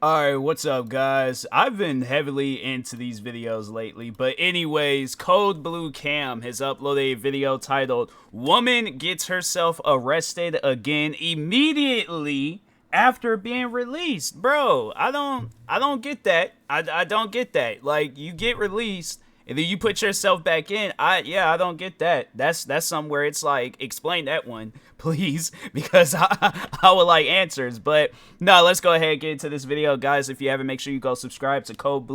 Alright, what's up guys? I've been heavily into these videos lately, but anyways, Code Blue Cam has uploaded a video titled "Woman Gets Herself Arrested Again Immediately After Being Released." Bro, I don't get that. I don't get that. Like, you get released and then you put yourself back in. I don't get that. That's somewhere it's like, explain that one, please, because I would like answers. But no, let's go ahead and get into this video, guys. If you haven't, make sure you go subscribe to Code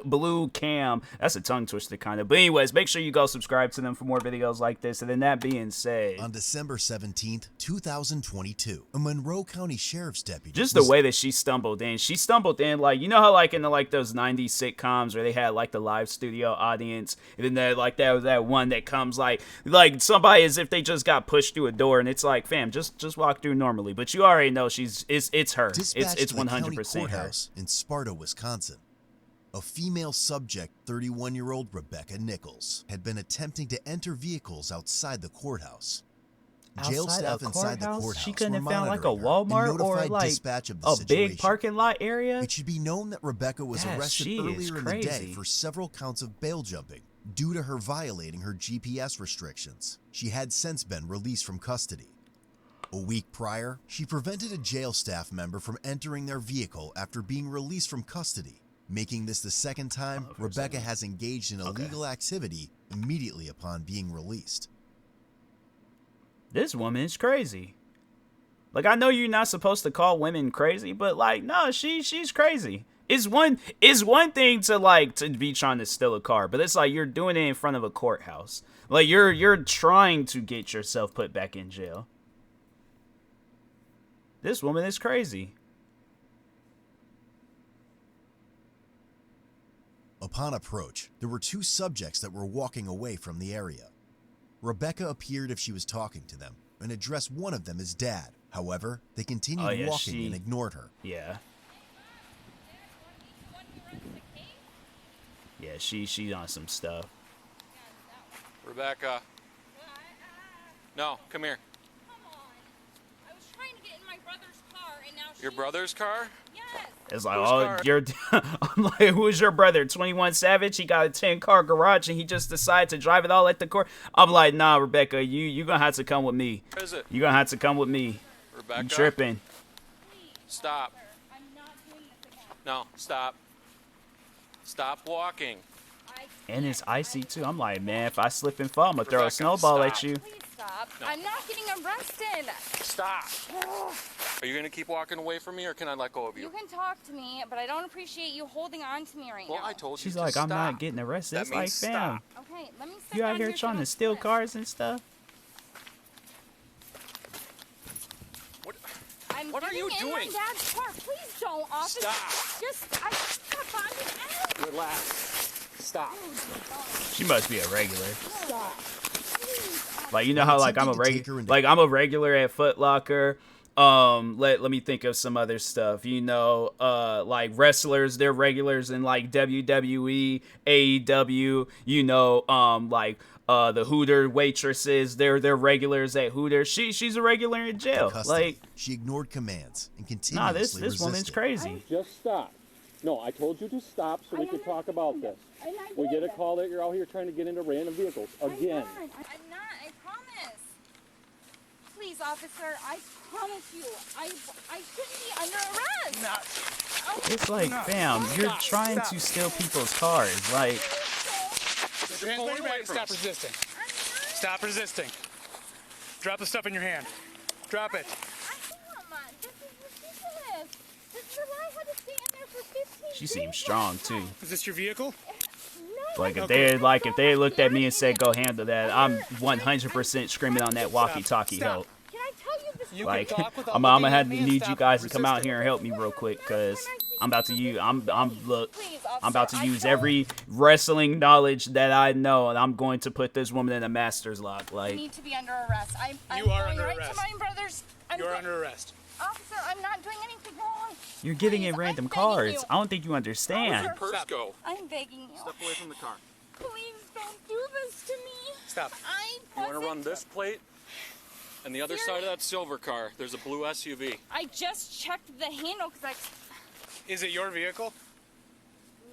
Blue Cam. That's a tongue twister kind of. But anyways, make sure you go subscribe to them for more videos like this. And then that being said, on December 17th, 2022, a Monroe County Sheriff's deputy. Just the way that she stumbled in like, you know how like in the like those 90s sitcoms where they had like the live studio audience, and then there like that one that comes like somebody as if they just got pushed through a door, and it's like, fam, just walk through normally. But you already know it's her. Dispatched It's to the 100% county her. courthouse in Sparta, Wisconsin. A female subject, 31-year-old Rebecca Nichols, had been attempting to enter vehicles outside the courthouse. Jail staff inside the courthouse she couldn't have were found like a monitoring her and Walmart or notified like dispatch of the a situation. big parking lot area. It should be known that Rebecca was arrested earlier in the day for several counts of bail jumping due to her violating her GPS restrictions. She had since been released from custody. A week prior, she prevented a jail staff member from entering their vehicle after being released from custody, making this the second time Rebecca has engaged in illegal activity immediately upon being released. This woman is crazy. Like, I know you're not supposed to call women crazy, but like, no, she's crazy. It's one thing to be trying to steal a car, but it's like you're doing it in front of a courthouse. Like, you're trying to get yourself put back in jail. This woman is crazy. Upon approach, there were two subjects that were walking away from the area. Rebecca appeared if she was talking to them and addressed one of them as Dad. However, they continued walking and ignored her. Yeah, she's on some stuff. Rebecca. No, come here. Come on. I was trying to get in my brother's car and now Your brother's car? Yes. It's like, I'm like, who's your brother? 21 Savage? He got a 10-car garage and he just decided to drive it all at the court. I'm like, nah, Rebecca, you're gonna have to come with me. What is it? You're gonna have to come with me. Rebecca? You tripping. Please, Stop. sir, I'm not doing this again. No, stop. Stop walking. And it's icy too. I'm like, man, if I slip and fall, I'm gonna throw a Rebecca, snowball stop. at you. Please stop. No. I'm not getting arrested. Stop. Are you going to keep walking away from me, or can I let go of you? You can talk to me, but I don't appreciate you holding on to me right Well, now. I told you She's to like, stop. I'm not getting arrested. That It's like, means fam, stop. Okay, let me sit you out down here so trying to don't steal slip. cars and stuff. What are you getting in doing? my dad's car. Please don't, officer. Stop. I got bonded out. Relax. Stop. She must be a regular. Stop. Like, you know how like I'm a regular at Foot Locker. Let me think of some other stuff. You know, like wrestlers, they're regulars in like WWE, AEW. You know, like the Hooter waitresses, they're regulars at Hooters. She's a regular in jail. Like, she ignored commands and nah, continuously this woman's resisted. crazy. Just stop. No, I told you to stop so we could talk about this. We get a call that you're out here trying to get into random vehicles again. I'm not. I promise. Please, officer, I promise you, I shouldn't be under arrest. It's like, fam, you're trying to steal people's cars. Like, Put your hands behind your back and stop resisting. Stop resisting. Drop the stuff in your hand. Drop it. This is ridiculous. This is why I had to stay in there for 15 she days seems strong last too. time. Is this your vehicle? No, Like, if they looked at me and said, go handle that, I'm 100% screaming on that walkie-talkie help. Can I tell you this? You Like, can talk without I'm looking gonna at have to me and need you stop guys to come out resisting. here and help me real quick, cause I'm about to use I'm Please, I'm about to officer, use I every wrestling knowledge that I know, and I'm going to put this woman in a master's lock. I Like, need to be under arrest. I'm You are going under right arrest. to my brother's. You're under arrest. Officer, I'm not doing anything wrong. you're getting Please, in random I'm begging cars. you. I don't think you understand. Your purse go. I'm begging you. Step away from the car. Please don't do this to me. Stop. I You want to wasn't- run this plate? And the other side of that silver car, there's a blue SUV. I just checked the handle because Is it your vehicle?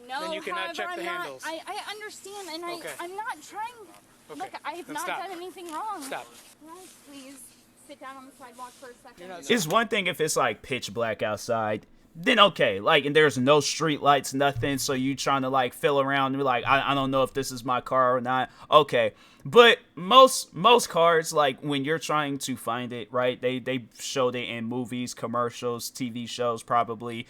No, Then you cannot check the handles. I understand, and Okay. I'm not trying. Okay. Look, I have Then not stop. done anything wrong. Stop. Guys, please sit down on the sidewalk for a second. It's one thing if it's like pitch black outside, then okay, like, and there's no street lights, nothing, so you trying to like feel around and be like, I don't know if this is my car or not. Okay, but most cars, like when you're trying to find it, right, they showed it in movies, commercials, TV shows, probably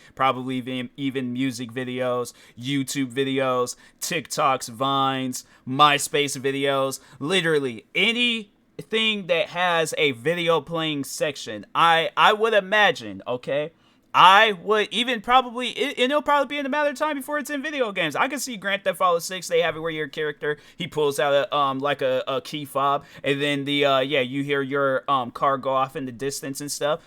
even music videos, YouTube videos, TikToks, Vines, MySpace videos, literally anything that has a video playing section. I would imagine, okay, I would even probably, it'll probably be in a matter of time before it's in video games. I can see Grand Theft Auto 6, they have it where your character, he pulls out a key fob, and then you hear your car go off in the distance and stuff.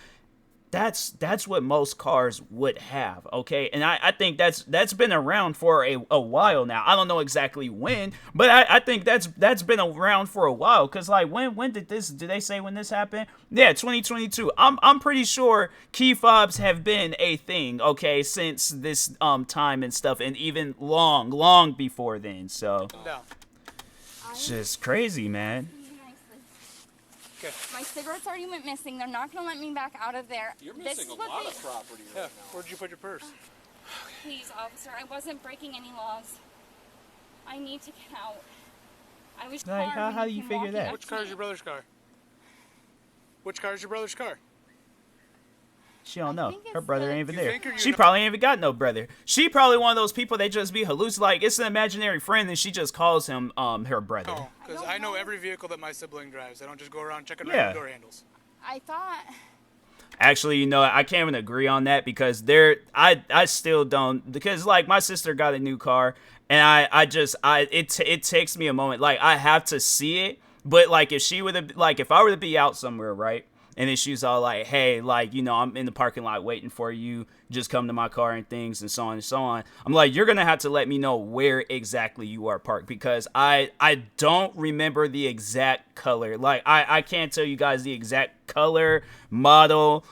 That's what most cars would have, okay? And I think that's been around for a while now. I don't know exactly when, but I think that's been around for a while. Cause like when did they say when this happened? Yeah, 2022. I'm pretty sure key fobs have been a thing, okay, since this time and stuff, and even long before then. So No. it's just crazy, man. Okay. My cigarettes already went missing. They're not going to let me back out of there. You're missing a lot of property right now. Where'd you put your purse? Please, officer, I wasn't breaking any laws. I need to get out. I was Like, charged how when do you came figure walking that? up Which to car is me. your brother's car? Which car is your brother's car? She don't know. think Her it's brother the- ain't even You there. think or you She know? probably ain't even got no brother. She probably one of those people that just be hallucinating. Like, it's an imaginary friend, and she just calls him her brother. Oh, because don't I know know. every vehicle that my sibling drives. I don't just go around checking Yeah. door handles. I thought... Actually, you know, I can't even agree on that because I still don't, because like my sister got a new car, and it takes me a moment. Like, I have to see it, but like if I were to be out somewhere, right? And then she's all like, hey, like, you know, I'm in the parking lot waiting for you. Just come to my car and things and so on and so on. I'm like, you're going to have to let me know where exactly you are parked because I don't remember the exact color. Like, I can't tell you guys the exact color, model,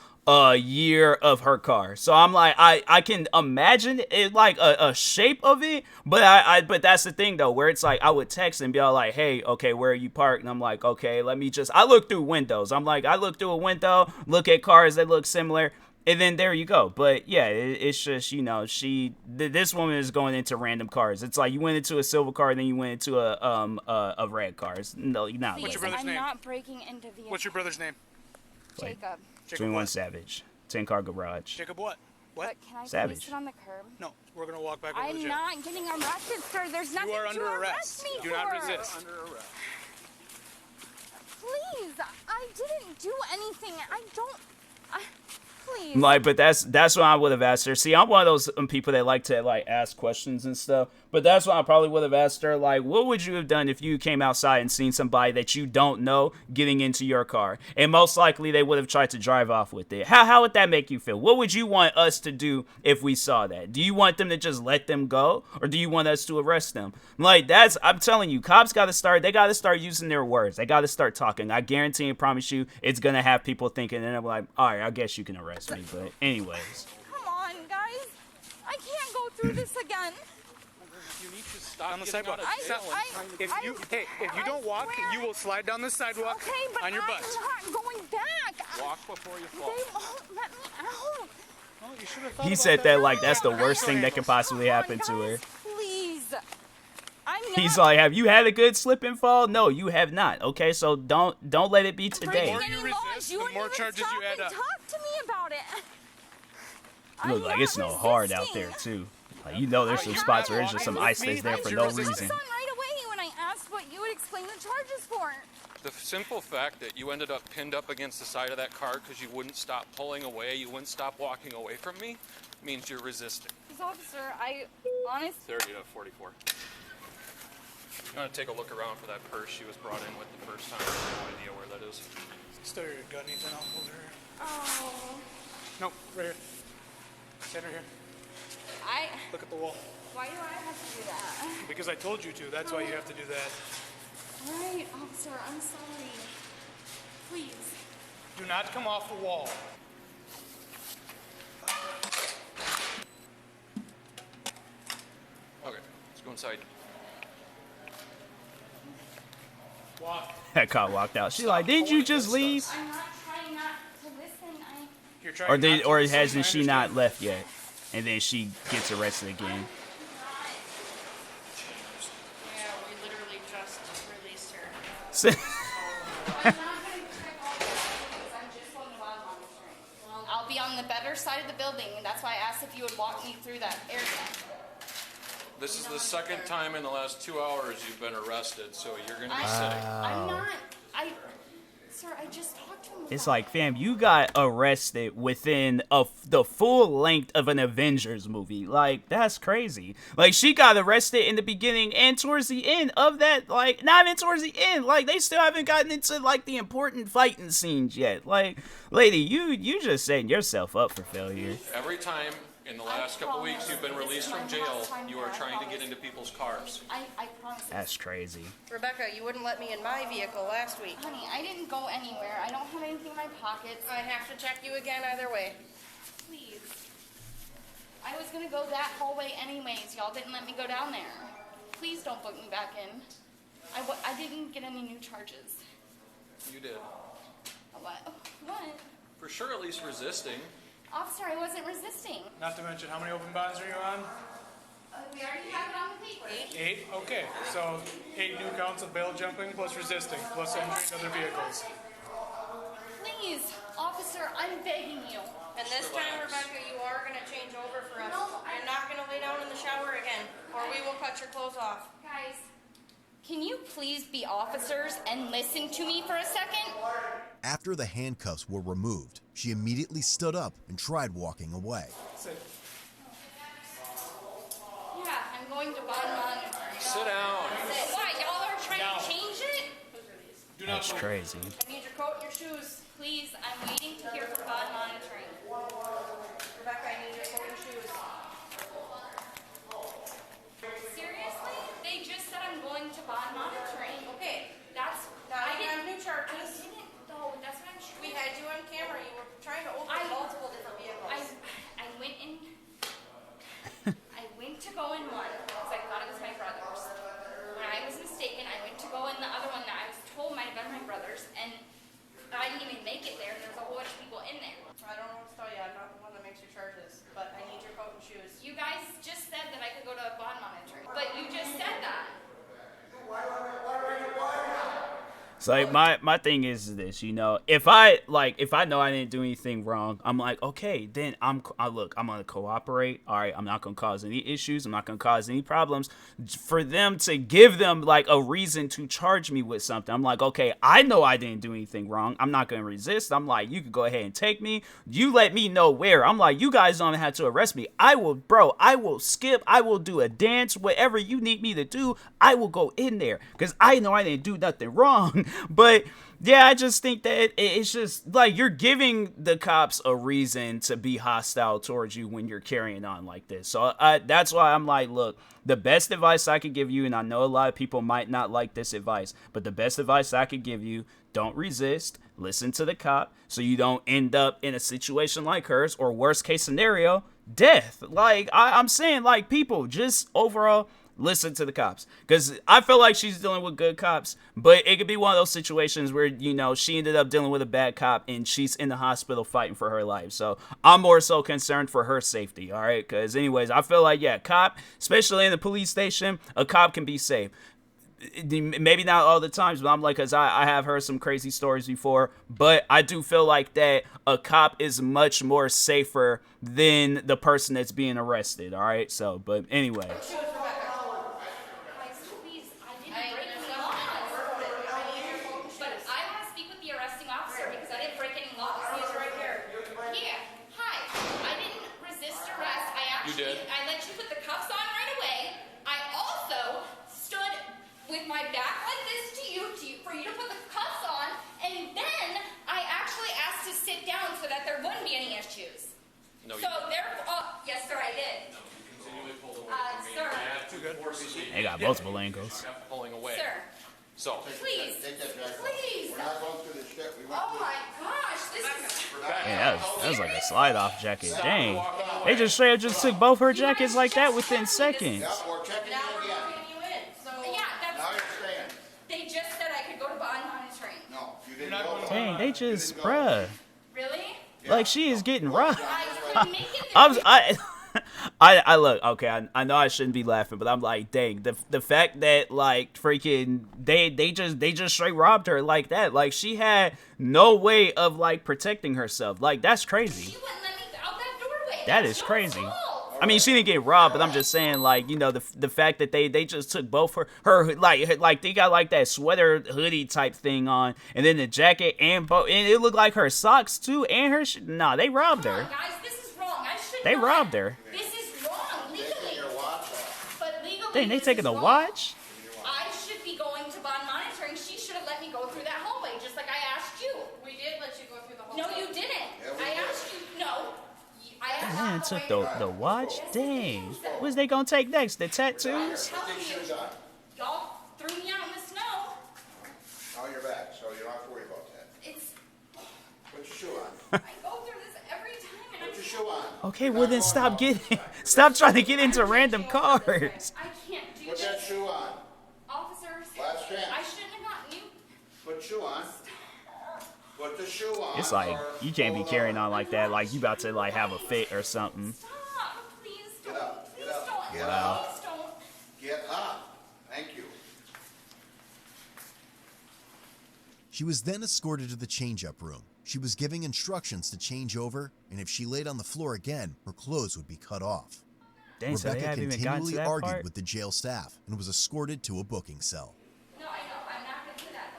year of her car. So I'm like, I can imagine it, like a shape of it, but but that's the thing though, where it's like I would text and be all like, hey, okay, where are you parked? And I'm like, okay, I look through windows. I'm like, I look through a window, look at cars that look similar, and then there you go. But yeah, it's just, you know, this woman is going into random cars. It's like you went into a silver car, then you went into a red car. No, not Please, your brother's I'm name? not breaking into vehicles. What's your brother's name? Jacob. Jacob 21 what? Savage, 10 car garage. Jacob what? What? But can I Savage. please sit on the curb? No, we're going to walk back over to I'm jail. not getting arrested, sir. There's nothing You are to under arrest arrest. me Do for. not resist. Under arrest. Please, I didn't do anything. Please. Like, but that's what I would have asked her. See, I'm one of those people that like to like ask questions and stuff. But that's what I probably would have asked her. Like, what would you have done if you came outside and seen somebody that you don't know getting into your car? And most likely they would have tried to drive off with it. How would that make you feel? What would you want us to do if we saw that? Do you want them to just let them go, or do you want us to arrest them? Like, I'm telling you, cops got to start using their words. They got to start talking. I guarantee and promise you, it's gonna have people thinking, and I'm like, all right, I guess you can arrest me. But anyways. Come on, guys. I can't go through this again. You need to stop On the getting sidewalk. out of jail and trying to If you don't walk, swear. you will slide down the sidewalk Okay, but on your butt. I'm not going back. walk before you They fall. won't let me out. Oh, you should have thought He about said that like No, that's the no, worst no, thing that could possibly Come on, happen to her. guys, Please. I'm not He's like, have you had a good slip and fall? No, you have not. Okay, so don't let it be breaking today. more any you laws. resist, You the wouldn't more even charges stop you add and up. Talk to me about it. Look I'm like not it's no hard out there resisting. too. Like, you know, there's some spots where there's just some ice me, that's there but for you're no resisting. reason. Son right away when I asked what you would explain the charges for. The simple fact that you ended up pinned up against the side of that car because you wouldn't stop pulling away, you wouldn't stop walking away from me, means you're resisting. This officer, I honestly. 30 to 44. You want to take a look around for that purse she was brought in with the first time. I have no idea where that is. Stow your gun, Ethan. I'll hold her. Oh. No, right here. Stand right here. Look at the wall. Why do I have to do that? Because I told you to. That's why you have to do that. All right, officer, I'm sorry. Please. Do not come off the wall. inside. Walk. That cop walked out. She's like, didn't you just leave? I'm not trying not to listen. You're trying Or not to hasn't she listen, I not understand. left yet? And then she gets arrested again. Yeah, we literally just released her. So- I'm not going to check all the things. I'm just going to bond monitoring. I'll be on the better side of the building, and that's why I asked if you would walk me through that area. This is the second time in the last 2 hours you've been arrested, so you're going to be sitting. I'm not. Sir, I just talked to him. It's like, fam, you got arrested within the full length of an Avengers movie. Like, that's crazy. Like, she got arrested in the beginning and towards the end of that. Like, not even towards the end. Like, they still haven't gotten into, like, the important fighting scenes yet. Like, lady, you just setting yourself up for failure. Every time in the last couple weeks you've been released from jail, you are trying to get into people's cars. I promise. That's crazy. Rebecca, you wouldn't let me in my vehicle last week. Honey, I didn't go anywhere. I don't have anything in my pockets. I have to check you again either way. Please. I was gonna go that hallway anyways. Y'all didn't let me go down there. Please don't book me back in. I didn't get any new charges. You did. What? What? For sure, at least resisting. Officer, I wasn't resisting. Not to mention, how many open bonds are you on? We already have it on the paper. 8? Okay, so 8 new counts of bail jumping plus resisting, plus entering other vehicles. Please, officer, I'm begging you. And this time, Rebecca, you are going to change over for us. You're not going to lay down in the shower again, or we will cut your clothes off. Guys, can you please be officers and listen to me for a second? After the handcuffs were removed, she immediately stood up and tried walking away. Sit. Yeah, I'm going to bond monitor. Sit down. Why, y'all are trying No. to change it? Do not That's move. crazy. I need your coat and your shoes. Please, I'm waiting to hear from bond monitoring. Rebecca, I need your coat and shoes. Seriously? They just said I'm going to bond monitoring. Okay, That's... now I you have didn't... new I charges. didn't... No, that's what I'm trying We had you on camera. You were trying to open multiple different vehicles. I went in... I went to go in one because I thought it was my brother's. When I was mistaken, I went to go in the other one that I was told might have been my brother's, and I didn't even make it there. There's a whole bunch of people in there. I don't know what to tell you. I'm not the one that makes your charges, but I need your coat and shoes. You guys just said that I could go to bond monitoring, but you just said that. It's like my thing is this, you know, if I know I didn't do anything wrong, I'm like, okay, then I'm gonna cooperate. All right, I'm not gonna cause any issues. I'm not gonna cause any problems. For them to give them like a reason to charge me with something, I'm like, okay, I know I didn't do anything wrong. I'm not gonna resist. I'm like, you can go ahead and take me. You let me know where. I'm like, you guys don't have to arrest me. I will skip. I will do a dance. Whatever you need me to do, I will go in there because I know I didn't do nothing wrong. But yeah, I just think that it's just like you're giving the cops a reason to be hostile towards you when you're carrying on like this. So that's why I'm like, look, the best advice I could give you, and I know a lot of people might not like this advice, but the best advice I could give you, don't resist, listen to the cop so you don't end up in a situation like hers, or worst case scenario, death. Like I'm saying, like, people just overall listen to the cops, because I feel like she's dealing with good cops, but it could be one of those situations where, you know, she ended up dealing with a bad cop and she's in the hospital fighting for her life. So I'm more so concerned for her safety. All right, because anyways, I feel like, yeah, cop, especially in the police station, a cop can be safe. Maybe not all the times, but I'm like, because I have heard some crazy stories before, but I do feel like that a cop is much more safer than the person that's being arrested. All right, so, but anyway. You did? I let you put the cuffs on right away. I also stood with my back like this to you for you to put the cuffs on, and then I actually asked to sit down so that there wouldn't be any issues. No, you So therefore, yes, sir, I did. continually pulled away from me. Sir. I have to force you. They got multiple angles. I kept pulling away. Sir, So, please, please. We're not going through this shit. We went Oh my gosh, this is. Yeah, that was like a slide-off jacket. Dang. They just straight up just took both her jackets like that within seconds. through. We're checking in again. Dang, they just, bruh. Really? Like, she is getting robbed. I couldn't make it. I look, okay, I know I shouldn't be laughing, but I'm like, dang, the fact that like freaking they just straight robbed her like that. Like, she had no way of like protecting herself. Like, that's crazy. She wouldn't let me out that doorway. That That's is your crazy. fault. I mean, she didn't get robbed, but I'm just saying, like, you know, the fact that they just took both her like they got like that sweater hoodie type thing on, and then the jacket and it looked like her socks too, and her nah, they robbed her. Guys, this is wrong. I should They not. robbed her. This is wrong legally. But legally, Dang, they this taking is a wrong. watch? I should be going to bond monitoring. She should have let me go through that hallway, just like I asked you. We did let you go through the whole No, you didn't. I asked you. No. I asked Man, you. took the watch? Dang. What's they gonna take next? The tattoos? Y'all threw me out in the snow. Now you're back, so you don't have to worry about that. It's. Put your shoe on. I go through this every time, and Put your shoe on. Okay, well then stop trying to get into random cars. I can't do Put this. that shoe on. Officers. Last chance. I shouldn't have gotten you. Put the shoe on. Put the shoe on. It's like, or you can't be hold carrying on. on like that, like you about to like have a fit or something. Stop. Please don't. Get up, Please get up, don't. get up. Please don't. Get up. Thank you. She was then escorted to the change-up room. She was giving instructions to change over, and if she laid on the floor again, her clothes would be cut off. Dang, so they Rebecca haven't even gotten to continually that argued part? with the jail staff and was escorted to a booking cell. No, I know. I'm not going to do that.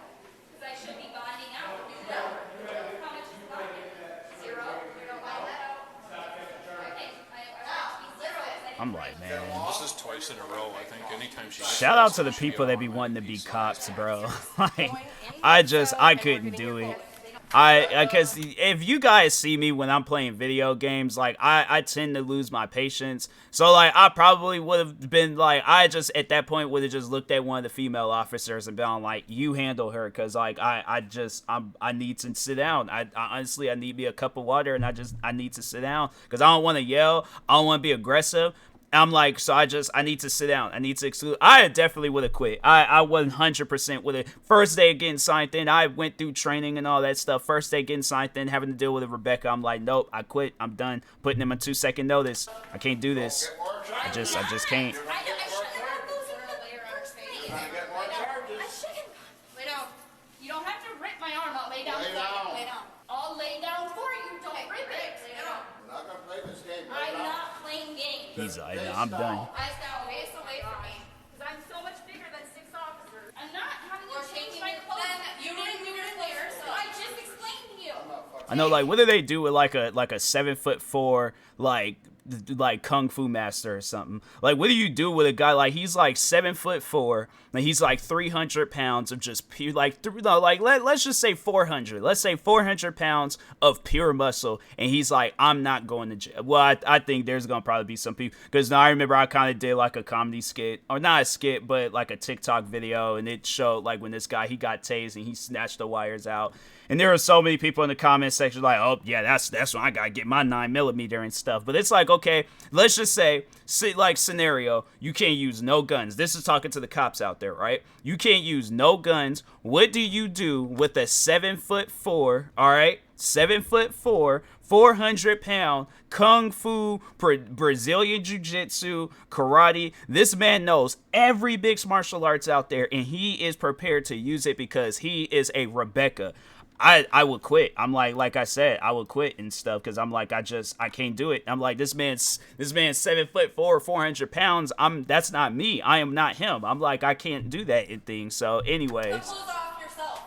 Because I should be bonding out. How much is bonding? Zero? You don't buy that out? Okay. I want it to be zero. I'm like, man. This is twice in a row, I think. Anytime she gets Shout out this, to the she people get that be on wanting to my be piece. cops, bro. Like, I couldn't do it. Because if you guys see me when I'm playing video games, like, I tend to lose my patience. So, like, I probably would have been, like, I just, at that point, would have just looked at one of the female officers and been like, you handle her, because, like, I need to sit down. I honestly, I need me a cup of water, and I need to sit down, because I don't want to yell. I don't want to be aggressive. I'm like, so I need to sit down. I need to exclude. I definitely would have quit. I 100% would have. First day getting signed in, I went through training and all that stuff. First day getting signed in, having to deal with Rebecca, I'm like, nope, I quit. I'm done. Putting him a 2-second notice. I can't do this. I just can't. I shouldn't have those in the Get more charges. I shouldn't. Lay down. You don't have to rip my arm. I'll lay down. Lay for you. down. Lay down. I'll lay down for you. Don't rip it. Lay down. We're not going to play this game. I'm not playing games. He's like, no, I'm done. Eyes down. Face away from me. Because I'm so much bigger than 6 officers. I'm not having you We're change taking my it. clothes. Then you didn't do it yourself. I just explained to you. I know, like, what do they do with like a 7'4" like kung fu master or something? Like, what do you do with a guy like he's like 7'4", and he's like 300 pounds of just pure let's just say 400. Let's say 400 pounds of pure muscle, and he's like, I'm not going to jail. Well, I think there's gonna probably be some people, because now I remember I kind of did like a comedy skit, or not a skit, but like a TikTok video, and it showed like when this guy, he got tased and he snatched the wires out. And there were so many people in the comment section like, oh, yeah, that's when I got to get my 9mm and stuff. But it's like, okay, let's just say, like, scenario, you can't use no guns. This is talking to the cops out there, right? You can't use no guns. What do you do with a 7'4", all right? 7'4", 400-pound kung fu, Brazilian jiu-jitsu, karate. This man knows every mixed martial arts out there, and he is prepared to use it because he is a Rebecca. I would quit. I'm like I said, I would quit and stuff, because I'm like, I can't do it. I'm like, this man's 7'4", 400 pounds. That's not me. I am not him. I'm like, I can't do that in things. So anyways, Put clothes off yourself.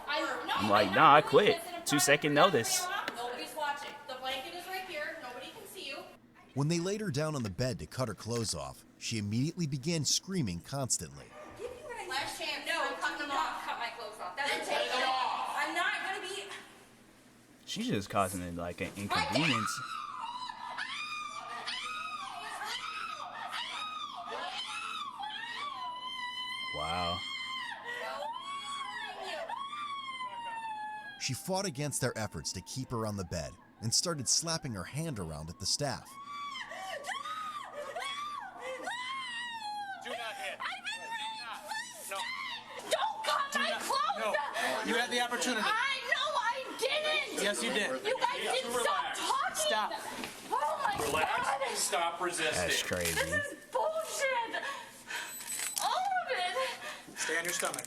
I'm like, nah, I quit. 2-second notice. Nobody's watching. The blanket is right here. Nobody can see you. When they laid her down on the bed to cut her clothes off, she immediately began screaming constantly. Last chance. No, I'm cutting them off. cut my clothes off. Then That's take them off. I'm not going to be. She's just causing it like an inconvenience. Wow. She fought against their efforts to keep her on the bed and started slapping her hand around at the staff. Do not hit. No. Don't cut my clothes No. off. You had the opportunity. I know I Yes, you did. You guys didn't stop talking. Stop. Oh my Relax. God. Stop resisting. That's crazy. This is bullshit. All of it. Stay on your stomach.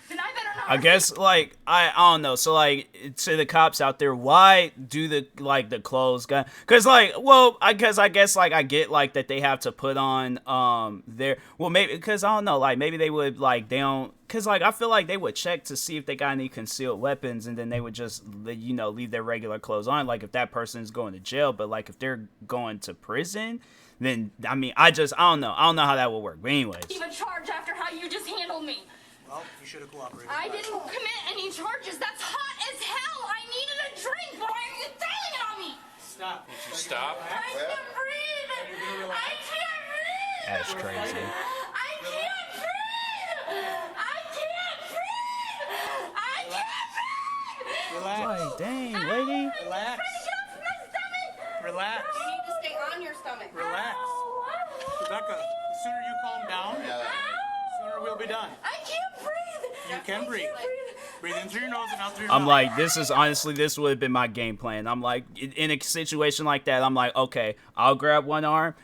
Then I better not. I guess, like, I don't know. So, like, to the cops out there, why do the clothes guy? Because, like, well, I guess, like, I get, like, that they have to put on, well, maybe, because, I don't know, like, maybe they would, like, they don't, because, like, I feel like they would check to see if they got any concealed weapons, and then they would just, you know, leave their regular clothes on, like, if that person's going to jail, but, like, if they're going to prison, then, I mean, I don't know how that would work, but anyways. Even charge after how you just handled me. Well, you should have cooperated. I didn't commit any charges. That's hot as hell. I needed a drink. Why are you throwing it on me? Stop. Would you stop? I can't breathe. I can't breathe. That's crazy. I can't breathe. I can't breathe. I can't breathe. Relax. Like, dang, lady. Relax. Relax. You need to stay on your stomach. Relax. Rebecca, the sooner you calm down, the sooner we'll be done. I can't breathe. You can breathe. Breathe in through your nose and out through your I'm mouth. like, this would have been my game plan. I'm like, in a situation like that, I'm like, okay, I'll grab one arm,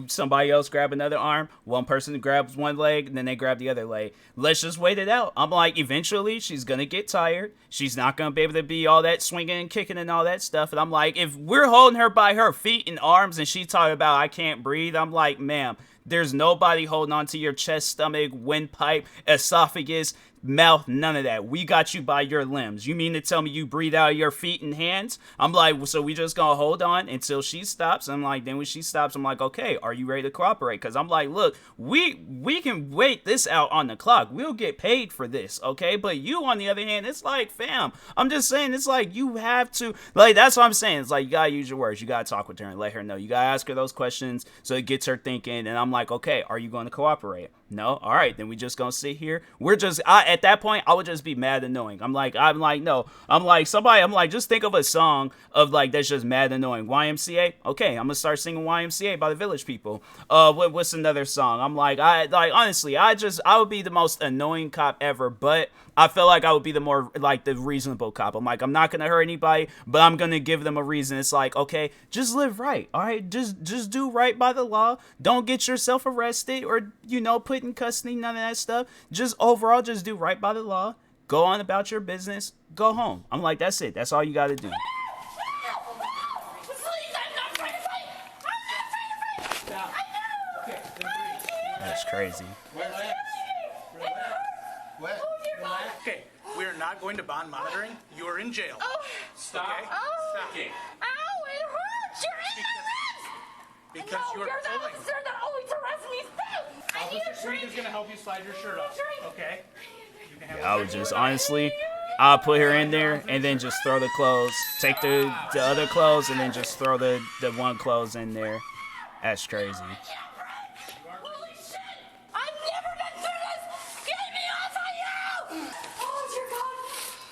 somebody else grab another arm, one person grabs one leg, and then they grab the other leg. Let's just wait it out. I'm like, eventually, she's going to get tired. She's not going to be able to be all that swinging and kicking and all that stuff. And I'm like, if we're holding her by her feet and arms and she's talking about, I can't breathe, I'm like, ma'am, there's nobody holding on to your chest, stomach, windpipe, esophagus, mouth, none of that. We got you by your limbs. You mean to tell me you breathe out of your feet and hands? I'm like, so we just gonna hold on until she stops? I'm like, then when she stops, I'm like, okay, are you ready to cooperate? Because I'm like, look, we can wait this out on the clock. We'll get paid for this, okay? But you, on the other hand, it's like, fam, I'm just saying, it's like, you have to, like, that's what I'm saying. It's like, you gotta use your words. You gotta talk with her and let her know. You gotta ask her those questions so it gets her thinking. And I'm like, okay, are you going to cooperate? No? All right, then we just gonna sit here. At that point, I would just be mad annoying. I'm like, no. I'm like, just think of a song of, like, that's just mad annoying. YMCA? Okay, I'm gonna start singing YMCA by the Village People. What's another song? I'm like, honestly, I would be the most annoying cop ever, but I feel like I would be the more, like, the reasonable cop. I'm like, I'm not gonna hurt anybody, but I'm gonna give them a reason. It's like, okay, just live right, all right? Just do right by the law. Don't get yourself arrested or, you know, put in custody, none of that stuff. Just overall, just do right by the law. Go on about your business. Go home. I'm like, that's it. That's all you gotta do. That's crazy. Okay, we are not going to bond monitoring. You are in jail. Stop. Okay? Stop. Ow, it hurts. You're in my lips. Because No, you're you're the pulling. officer that always arrests me. Stop. I need a Officer Creed drink. is going to help you slide your shirt off. Okay? You can have I would just, honestly, I'll put her in there and then just throw the clothes. Take the other clothes and then just throw the one clothes in there. That's crazy. Holy shit! I've never been through this! Get me off of you! Oh, dear God!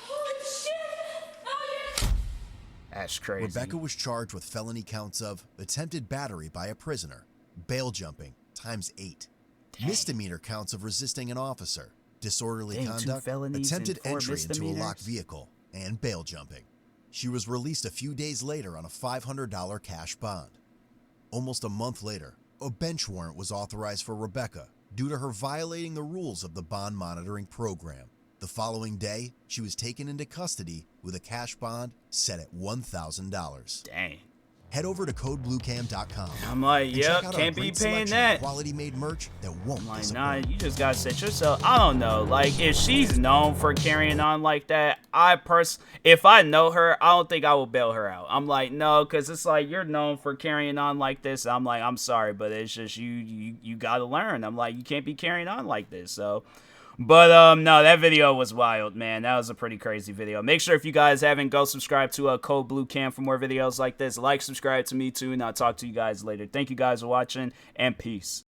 Holy shit! Oh, yeah. That's crazy. Rebecca was charged with felony counts of attempted battery by a prisoner, bail jumping ×8, misdemeanor counts of resisting an officer, disorderly Dang, 2 conduct, felonies attempted and 4 entry into a misdemeanors? locked vehicle, and bail jumping. She was released a few days later on a $500 cash bond. Almost a month later, a bench warrant was authorized for Rebecca due to her violating the rules of the bond monitoring program. The following day, she was taken into custody with a cash bond set at $1,000. Dang. Head over to codebluecam.com. I'm like, and yep, check out our can't be great paying selection that. of quality-made merch that won't I'm like, disappoint. nah, you just gotta set yourself. I don't know. Like, if she's known for carrying on like that, if I know her, I don't think I will bail her out. I'm like, no, because it's like, you're known for carrying on like this. I'm like, I'm sorry, but it's just you gotta learn. I'm like, you can't be carrying on like this. So, but no, that video was wild, man. That was a pretty crazy video. Make sure if you guys haven't, go subscribe to Code Blue Cam for more videos like this. Like, subscribe to me too, and I'll talk to you guys later. Thank you guys for watching, and peace.